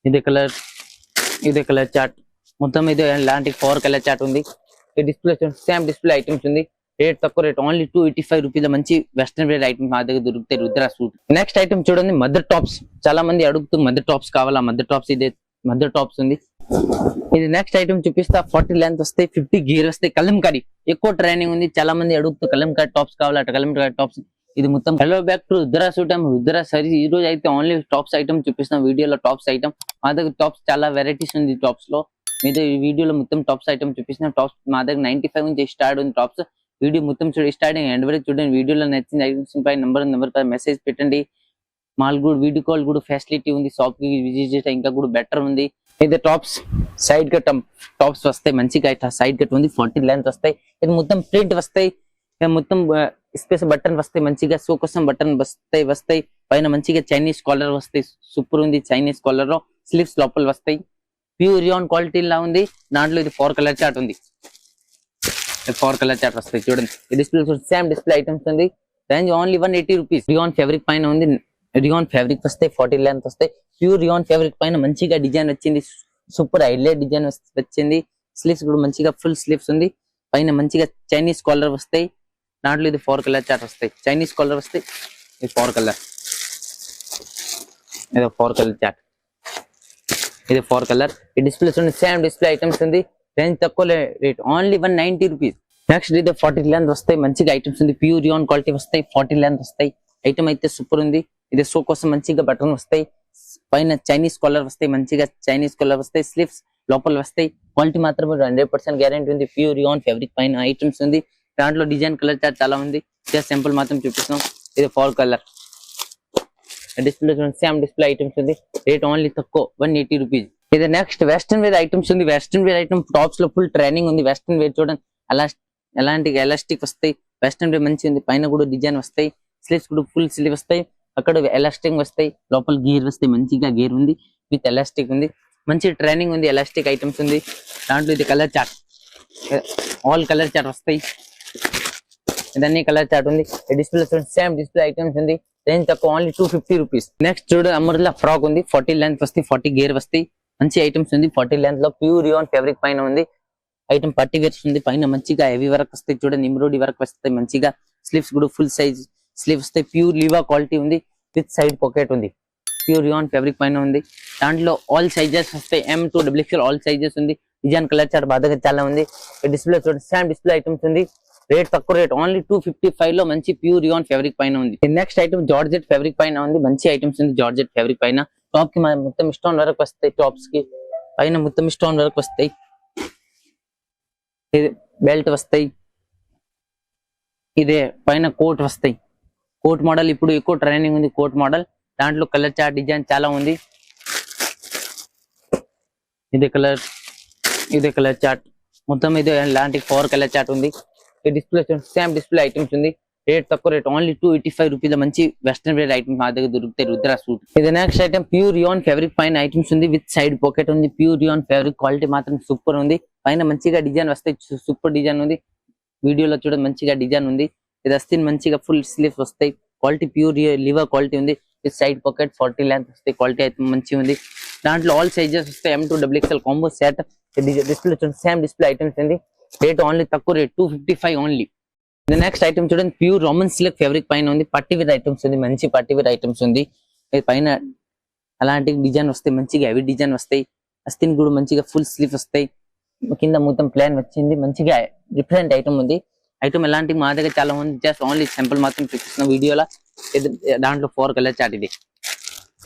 ఇదే colour chart మొత్తం ఇది ఇలాంటి 4 కలర్ చార్ట్ ఉంది. ఈ డిస్ప్లే సేమ్ డిస్ప్లే ఐటమ్స్ ఉంది. రేట్ తక్కువ రేట్ ఓన్లీ 285 రూపీస్ మంచి వెస్టర్న్ వేర్ ఐటమ్స్ మా దగ్గర దొరుకుతాయి. రుద్ర సూట్. నెక్స్ట్ ఐటమ్ చూడండి మదర్ టాప్స్. చాలా మంది అడుగుతూ మదర్ టాప్స్ కావాలా, మదర్ టాప్స్ ఇదే మదర్ టాప్స్ ఉంది. ఇది నెక్స్ట్ ఐటమ్ చూపిస్తా. 40 లెంత్ వస్తాయి, 50 గేర్ వస్తాయి. కలంకారీ ఎక్కువ ట్రైనింగ్ ఉంది. చాలా మంది అడుగుతూ కలంకారీ టాప్స్ కావాలా, కలంకారీ టాప్స్. ఇది మొత్తం hello back to Rudra suit and Rudra saris. ఈ రోజు అయితే ఓన్లీ టాప్స్ ఐటమ్ చూపిస్తాం. వీడియోలో టాప్స్ ఐటమ్ మా దగ్గర టాప్స్ చాలా వెరైటీస్ ఉంది. టాప్స్ లో మీద ఈ వీడియోలో మొత్తం టాప్స్ ఐటమ్ చూపిస్తున్నాం. టాప్స్ మా దగ్గర 95 నుంచి స్టార్ట్ ఉంది. టాప్స్ వీడియో మొత్తం స్టార్టింగ్ ఎండ్ వరకు చూడండి. వీడియోలో నచ్చిన ఐటమ్స్ పై నెంబర్ పై మెసేజ్ పెట్టండి. మాల్ కూడా వీడియో కాల్ కూడా ఫెసిలిటీ ఉంది. షాప్ కి విజిట్ చేస్తే ఇంకా కూడా బెటర్ ఉంది. ఇది టాప్స్ సైడ్ కట్ టాప్స్ వస్తాయి. మంచిగా సైడ్ కట్ ఉంది. 40 లెంత్ వస్తాయి. ఇది మొత్తం ప్రింట్ వస్తాయి. మొత్తం స్పేస్ బటన్ వస్తాయి. మంచిగా సో కోసం బటన్ వస్తాయి. పైన మంచిగా చైనీస్ కాలర్ వస్తాయి. సూపర్ ఉంది. చైనీస్ కాలర్ లో స్లీవ్స్ లోపల వస్తాయి. ప్యూర్ రియాన్ క్వాలిటీ లా ఉంది. దాంట్లో ఇది 4 కలర్ చార్ట్ ఉంది. 4 కలర్ చార్ట్ వస్తాయి చూడండి. ఈ డిస్ప్లే సేమ్ డిస్ప్లే ఐటమ్స్ ఉంది. Range only 180 rupees. Rayon fabric పైన ఉంది. రియాన్ ఫ్యాబ్రిక్ వస్తాయి. 40 లెంత్ వస్తాయి. ప్యూర్ రియాన్ ఫ్యాబ్రిక్ పైన మంచిగా డిజైన్ వచ్చింది. సూపర్ హైలైట్ డిజైన్ వచ్చింది. స్లీవ్స్ కూడా మంచిగా ఫుల్ స్లీవ్స్ ఉంది. పైన మంచిగా చైనీస్ కాలర్ వస్తాయి. దాంట్లో ఇది 4 కలర్ చార్ట్ వస్తాయి. చైనీస్ కాలర్ వస్తాయి. ఇది 4 కలర్. ఇది 4 కలర్ చార్ట్. ఇది 4 కలర్. ఈ డిస్ప్లే సేమ్ డిస్ప్లే ఐటమ్స్ ఉంది. రేంజ్ తక్కువ రేట్ ఓన్లీ 190 రూపీస్. నెక్స్ట్ ఇది 40 లెంత్ వస్తాయి. మంచిగా ఐటమ్స్ ఉంది. ప్యూర్ రియాన్ క్వాలిటీ వస్తాయి. 40 లెంత్ వస్తాయి. ఐటమ్ అయితే సూపర్ ఉంది. ఇది సో కోసం మంచిగా బటన్ వస్తాయి. పైన చైనీస్ కాలర్ వస్తాయి. మంచిగా చైనీస్ కాలర్ వస్తాయి. స్లీవ్స్ లోపల వస్తాయి. క్వాలిటీ మాత్రం 100% గ్యారెంటీ ఉంది. ప్యూర్ రియాన్ ఫ్యాబ్రిక్ పైన ఐటమ్స్ ఉంది. దాంట్లో డిజైన్ కలర్ చార్ట్ చాలా ఉంది. జస్ట్ సింపుల్ మాత్రం చూపిస్తున్నాం. ఇది 4 colour. Display same display items ఉంది. రేట్ ఓన్లీ తక్కువ 180 రూపీస్. ఇది నెక్స్ట్ వెస్టర్న్ వేర్ ఐటమ్స్ ఉంది. వెస్టర్న్ వేర్ ఐటమ్ టాప్స్ లో ఫుల్ ట్రైనింగ్ ఉంది. వెస్టర్న్ వేర్ చూడండి ఎలాంటి ఎలాస్టిక్ వస్తాయి. వెస్టర్న్ వేర్ మంచి ఉంది. పైన కూడా డిజైన్ వస్తాయి. స్లీవ్స్ కూడా ఫుల్ స్లీవ్ వస్తాయి. అక్కడ ఎలాస్టిక్ వస్తాయి. లోపల గేర్ వస్తాయి. మంచిగా గేర్ ఉంది. విత్ ఎలాస్టిక్ ఉంది. మంచి ట్రైనింగ్ ఉంది. ఎలాస్టిక్ ఐటమ్స్ ఉంది. దాంట్లో ఇది colour chart all colour chart వస్తాయి. ఇదన్నీ కలర్ చార్ట్ ఉంది. డిస్ప్లే సేమ్ డిస్ప్లే ఐటమ్స్ ఉంది. రేంజ్ తక్కువ ఓన్లీ 250 రూపీస్. నెక్స్ట్ చూడు అమర్లా ఫ్రాక్ ఉంది. 40 లెంత్ వస్తాయి. 40 గేర్ వస్తాయి. మంచి ఐటమ్స్ ఉంది. 40 లెంత్ లో ప్యూర్ రియాన్ ఫ్యాబ్రిక్ పైన ఉంది. ఐటమ్ 40 గేర్స్ ఉంది. పైన మంచిగా హెవీ వర్క్ వస్తాయి. చూడండి ఎంబ్రాయిడరీ వర్క్ వస్తాయి. మంచిగా స్లీవ్స్ కూడా ఫుల్ సైజ్ స్లీవ్ వస్తాయి. ప్యూర్ లివా క్వాలిటీ ఉంది. విత్ సైడ్ పాకెట్ ఉంది. ప్యూర్ రియాన్ ఫ్యాబ్రిక్ పైన ఉంది. దాంట్లో ఆల్ సైజెస్ వస్తాయి. M to XXL all sizes ఉంది. డిజైన్ కలర్ చార్ట్ బాగా చాలా ఉంది. డిస్ప్లే చూడండి సేమ్ డిస్ప్లే ఐటమ్స్ ఉంది. రేట్ తక్కువ రేట్ ఓన్లీ 255 లో మంచి ప్యూర్ రియాన్ ఫ్యాబ్రిక్ పైన ఉంది. నెక్స్ట్ ఐటమ్ జార్జెట్ ఫ్యాబ్రిక్ పైన ఉంది. మంచి ఐటమ్స్ ఉంది. జార్జెట్ ఫ్యాబ్రిక్ పైన టాప్ కి మొత్తం స్టోన్ వర్క్ వస్తాయి. టాప్స్ కి పైన మొత్తం స్టోన్ వర్క్ వస్తాయి. బెల్ట్ వస్తాయి. ఇదే పైన కోట్ వస్తాయి. కోట్ మోడల్ ఇప్పుడు ఎక్కువ ట్రైనింగ్ ఉంది. కోట్ మోడల్ దాంట్లో కలర్ చార్ట్ డిజైన్ చాలా ఉంది. ఇదే కలర్ చార్ట్ మొత్తం ఇది ఇలాంటి 4 కలర్ చార్ట్ ఉంది. ఈ డిస్ప్లే సేమ్ డిస్ప్లే ఐటమ్స్ ఉంది. రేట్ తక్కువ రేట్ ఓన్లీ 285 రూపీస్ మంచి వెస్టర్న్ వేర్ ఐటమ్స్ మా దగ్గర దొరుకుతాయి. రుద్ర సూట్. ఇది next item pure rayon fabric పైన ఐటమ్స్ ఉంది. విత్ సైడ్ పాకెట్ ఉంది. ప్యూర్ రియాన్ ఫ్యాబ్రిక్ క్వాలిటీ మాత్రం సూపర్ ఉంది. పైన మంచిగా డిజైన్ వస్తాయి. సూపర్ డిజైన్ ఉంది. వీడియోలో చూడండి మంచిగా డిజైన్ ఉంది. ఇది వస్తే మంచిగా ఫుల్ స్లీవ్స్ వస్తాయి. క్వాలిటీ ప్యూర్ లివర్ క్వాలిటీ ఉంది. విత్ సైడ్ పాకెట్ 40 లెంత్ వస్తాయి. క్వాలిటీ అయితే మంచిగా ఉంది. దాంట్లో ఆల్ సైజెస్ వస్తాయి. M to XXL combo set. Display same display items ఉంది. రేట్ ఓన్లీ తక్కువ రేట్ 255 ఓన్లీ. ఇది నెక్స్ట్ ఐటమ్ చూడండి ప్యూర్ రోమన్ సిల్క్ ఫ్యాబ్రిక్ పైన ఉంది. పట్టి వేర్ ఐటమ్స్ ఉంది. మంచి పట్టి వేర్ ఐటమ్స్ ఉంది. పైన అలాంటి డిజైన్ వస్తాయి. మంచిగా హెవీ డిజైన్ వస్తాయి. అస్తిన్ కూడా మంచిగా ఫుల్ స్లీవ్ వస్తాయి. కింద మొత్తం ప్లాన్ వచ్చింది. మంచిగా డిఫరెంట్ ఐటమ్ ఉంది. ఐటమ్ ఎలాంటి మా దగ్గర చాలా ఉంది. జస్ట్ ఓన్లీ సింపుల్ మాత్రం చూపిస్తున్న వీడియోలో. దాంట్లో 4 కలర్ చార్ట్ ఇది.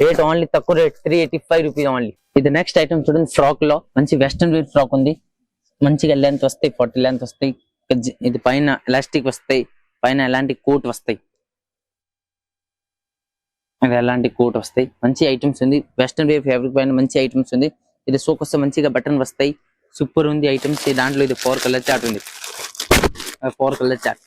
రేట్ ఓన్లీ తక్కువ రేట్ 385 రూపీస్ ఓన్లీ. ఇది నెక్స్ట్ ఐటమ్ చూడండి ఫ్రాక్ లో మంచి వెస్టర్న్ వేర్ ఫ్రాక్ ఉంది. మంచిగా లెంత్ వస్తాయి. 40 లెంత్ వస్తాయి. ఇది పైన ఎలాస్టిక్ వస్తాయి. పైన ఎలాంటి కోట్ వస్తాయి. అది ఎలాంటి కోట్ వస్తాయి. మంచి ఐటమ్స్ ఉంది. వెస్టర్న్ వేర్ ఫ్యాబ్రిక్ పైన మంచి ఐటమ్స్ ఉంది. ఇది సోక్ వస్తే మంచిగా బటన్ వస్తాయి. సూపర్ ఉంది ఐటమ్స్. దాంట్లో ఇది 4 కలర్ చార్ట్ ఉంది. 4 కలర్ చార్ట్.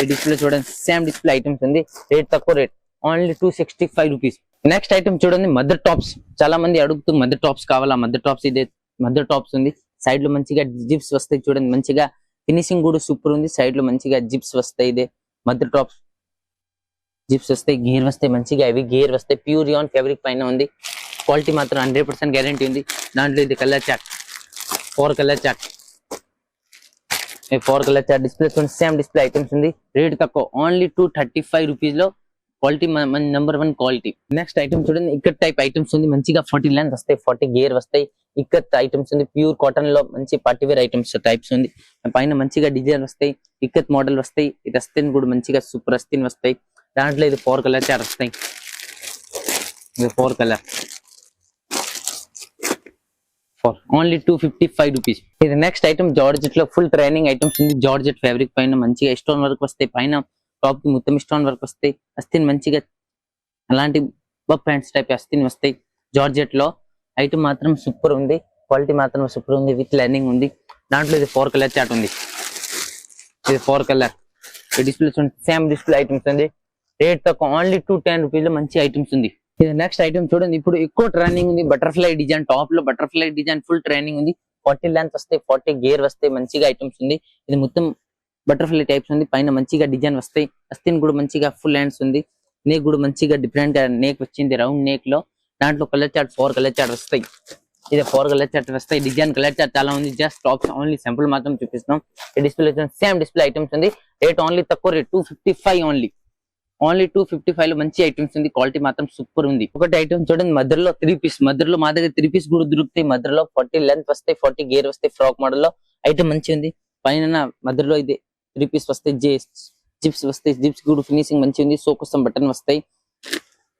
ఈ డిస్ప్లే చూడండి సేమ్ డిస్ప్లే ఐటమ్స్ ఉంది. రేట్ తక్కువ rate only 265 rupees. Next item చూడండి మదర్ టాప్స్. చాలా మంది అడుగుతూ మదర్ టాప్స్ కావాలా, మదర్ టాప్స్ ఇదే మదర్ టాప్స్ ఉంది. సైడ్ లో మంచిగా జిప్స్ వస్తాయి. చూడండి మంచిగా ఫినిషింగ్ కూడా సూపర్ ఉంది. సైడ్ లో మంచిగా జిప్స్ వస్తాయి. ఇదే మదర్ టాప్స్ జిప్స్ వస్తాయి. గేర్ వస్తాయి. మంచిగా అవి గేర్ వస్తాయి. ప్యూర్ రియాన్ ఫ్యాబ్రిక్ పైన ఉంది. క్వాలిటీ మాత్రం 100% గ్యారంటీ ఉంది. దాంట్లో ఇది colour chart 4 colour chart 4 colour chart display same display items ఉంది. రేట్ తక్కువ ఓన్లీ 235 రూపీస్ లో quality number 1 quality. Next item చూడండి, ఇక్కడ టైప్ ఐటమ్స్ ఉంది. మంచిగా 40 లెంత్ వస్తాయి, 40 గేర్ వస్తాయి. ఇక్కడ ఐటమ్స్ ఉంది, ప్యూర్ కాటన్ లో మంచి పార్టీ వేర్ ఐటమ్స్ టైప్స్ ఉంది. పైన మంచిగా డిజైన్ వస్తాయి, ఇక్కత్ మోడల్ వస్తాయి. ఇది అస్తిన్ కూడా మంచిగా సూపర్ అస్తిన్ వస్తాయి. దాంట్లో ఇది 4 కలర్ చార్ట్ వస్తాయి. ఇది 4 కలర్ ఓన్లీ 255 రూపీస్. ఇది నెక్స్ట్ ఐటమ్ జార్జెట్ లో ఫుల్ ట్రైనింగ్ ఐటమ్స్ ఉంది. జార్జెట్ ఫ్యాబ్రిక్ పైన మంచిగా స్టోన్ వర్క్ వస్తాయి. పైన టాప్ కి మొత్తం స్టోన్ వర్క్ వస్తాయి. అస్తిన్ మంచిగా అలాంటి బబ్ ప్యాంట్స్ టైప్ అస్తిన్ వస్తాయి. జార్జెట్ లో ఐటమ్ మాత్రం సూపర్ ఉంది, క్వాలిటీ మాత్రం సూపర్ ఉంది, విత్ లైనింగ్ ఉంది. దాంట్లో ఇది 4 కలర్ చార్ట్ ఉంది. ఇది 4 colour display same display items ఉంది. రేట్ తక్కువ ఓన్లీ 210 రూపీస్ లో మంచి ఐటమ్స్ ఉంది. ఇది నెక్స్ట్ ఐటమ్ చూడండి, ఇప్పుడు ఎక్కువ ట్రైనింగ్ ఉంది. బటర్ఫ్లై డిజైన్ టాప్ లో బటర్ఫ్లై డిజైన్ ఫుల్ ట్రైనింగ్ ఉంది. 40 లెంత్ వస్తాయి, 40 గేర్ వస్తాయి. మంచిగా ఐటమ్స్ ఉంది. ఇది మొత్తం బటర్ఫ్లై టైప్స్ ఉంది. పైన మంచిగా డిజైన్ వస్తాయి. అస్తిన్ కూడా మంచిగా ఫుల్ హ్యాండ్స్ ఉంది. నేక్ కూడా మంచిగా డిఫరెంట్ నేక్ వచ్చింది, రౌండ్ నేక్ లో. దాంట్లో కలర్ చార్ట్ 4 కలర్ చార్ట్ వస్తాయి. ఇది 4 కలర్ చార్ట్ వస్తాయి. డిజైన్ కలర్ చార్ట్ చాలా ఉంది. జస్ట్ టాప్స్ ఓన్లీ సింపుల్ మాత్రం చూపిస్తున్నాం. ఈ డిస్ప్లే సేమ్ డిస్ప్లే ఐటమ్స్ ఉంది. రేట్ ఓన్లీ తక్కువ రేట్ 255 ఓన్లీ 255 లో మంచి ఐటమ్స్ ఉంది. క్వాలిటీ మాత్రం సూపర్ ఉంది. ఒకటి ఐటమ్ చూడండి, మదర్లో 3 పీస్. మదర్లో మా దగ్గర 3 పీస్ కూడా దొరుకుతాయి. మదర్లో 40 లెంత్ వస్తాయి, 40 గేర్ వస్తాయి. ఫ్రాక్ మోడల్ లో ఐటమ్ మంచి ఉంది. పైన మదర్లో ఇది 3 పీస్ వస్తాయి. జిప్స్ వస్తాయి. జిప్స్ కూడా ఫినిషింగ్ మంచి ఉంది. సో కోసం బటన్ వస్తాయి.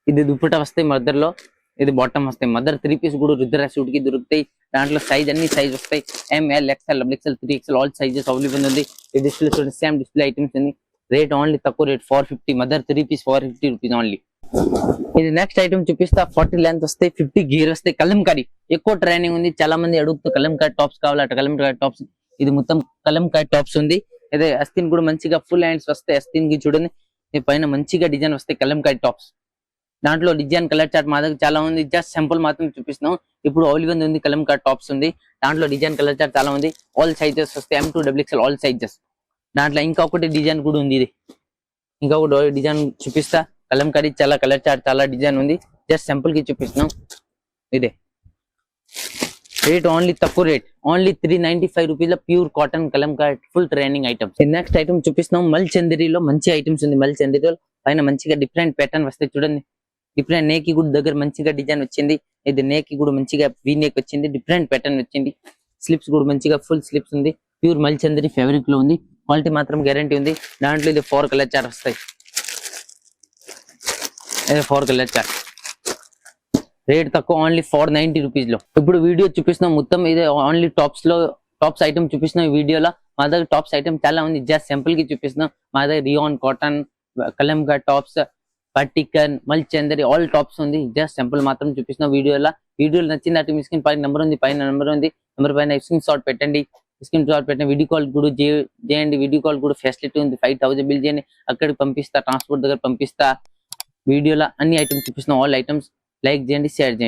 ఇది దుప్పట వస్తాయి. మదర్లో ఇది బాటమ్ వస్తాయి. మదర్ 3 పీస్ కూడా రుద్ర సూట్ కి దొరుకుతాయి. దాంట్లో సైజ్ అన్ని సైజ్ వస్తాయి. ML XL XL 3XL all sizes available ఉంది. ఈ డిస్ప్లే చూడండి, సేమ్ డిస్ప్లే ఐటమ్స్ ఉంది. రేట్ ఓన్లీ తక్కువ rate 450. Mother 3 piece 450 rupees only. ఇది నెక్స్ట్ ఐటమ్ చూపిస్తా. 40 లెంత్ వస్తాయి, 50 గేర్ వస్తాయి. కలంకారీ ఎక్కువ ట్రైనింగ్ ఉంది. చాలా మంది అడుగుతూ కలంకారీ టాప్స్ కావాలట. కలంకారీ టాప్స్ ఇది మొత్తం కలంకారీ టాప్స్ ఉంది. అదే అస్తిన్ కూడా మంచిగా ఫుల్ హ్యాండ్స్ వస్తాయి. అస్తిన్ కి చూడండి, ఈ పైన మంచిగా డిజైన్ వస్తాయి. కలంకారీ టాప్స్ దాంట్లో డిజైన్ కలర్ చార్ట్ మా దగ్గర చాలా ఉంది. జస్ట్ సింపుల్ మాత్రం చూపిస్తున్నాం. ఇప్పుడు అవైలబుల్ ఉంది. కలంకారీ టాప్స్ ఉంది. దాంట్లో డిజైన్ కలర్ చార్ట్ చాలా ఉంది. ఆల్ సైజెస్ వస్తాయి. M2 XXL all sizes. దాంట్లో ఇంకొకటి డిజైన్ కూడా ఉంది. ఇది ఇంకొకటి డిజైన్ చూపిస్తా. కలంకారీ చాలా కలర్ చార్ట్ చాలా డిజైన్ ఉంది. జస్ట్ సింపుల్ కి చూపిస్తున్నాం. ఇదే రేట్ ఓన్లీ తక్కువ రేట్ ఓన్లీ 395 రూపీస్ లో pure cotton Kalamkari full training items. Next item చూపిస్తున్నాం. మల్ చందేరిలో మంచి ఐటమ్స్ ఉంది. మల్ చందేరిలో పైన మంచిగా డిఫరెంట్ ప్యాటర్న్ వస్తాయి. చూడండి, డిఫరెంట్ నేక్ కి కూడా దగ్గర మంచిగా డిజైన్ వచ్చింది. ఇది నేక్ కి కూడా మంచిగా వి నేక్ వచ్చింది. డిఫరెంట్ ప్యాటర్న్ వచ్చింది. స్లిప్స్ కూడా మంచిగా ఫుల్ స్లిప్స్ ఉంది. ప్యూర్ మల్ చందేరి ఫ్యాబ్రిక్ లో ఉంది. క్వాలిటీ మాత్రం గ్యారంటీ ఉంది. దాంట్లో ఇది 4 కలర్ చార్ట్ వస్తాయి. ఇది 4 కలర్ చార్ట్. రేట్ తక్కువ ఓన్లీ 490 రూపీస్ లో. ఇప్పుడు వీడియో చూపిస్తున్నాం మొత్తం. ఇది ఓన్లీ టాప్స్ లో టాప్స్ ఐటమ్ చూపిస్తున్నాం ఈ వీడియోలో. మా దగ్గర టాప్స్ ఐటమ్ చాలా ఉంది. జస్ట్ సింపుల్ కి చూపిస్తున్నాం. మా దగ్గర రియాన్ కాటన్ కలంకారీ టాప్స్ పట్టికన్ మల్ చందరి ఆల్ టాప్స్ ఉంది. జస్ట్ సింపుల్ మాత్రం చూపిస్తున్నాం వీడియోలో నచ్చింది అటు మీ స్క్రీన్ పైన నెంబర్ ఉంది. పైన నెంబర్ ఉంది. నెంబర్ పైన స్క్రీన్ షాట్ పెట్టండి. స్క్రీన్ షాట్ పెట్టండి. వీడియో కాల్ కూడా చేయండి. వీడియో కాల్ కూడా ఫెసిలిటీ ఉంది. 5000 బిల్ చేయండి. అక్కడికి పంపిస్తా. ట్రాన్స్పోర్ట్ దగ్గర పంపిస్తా. వీడియోలో అన్ని ఐటమ్స్ చూపిస్తున్నాం. ఆల్ ఐటమ్స్ లైక్ చేయండి, షేర్ చేయండి.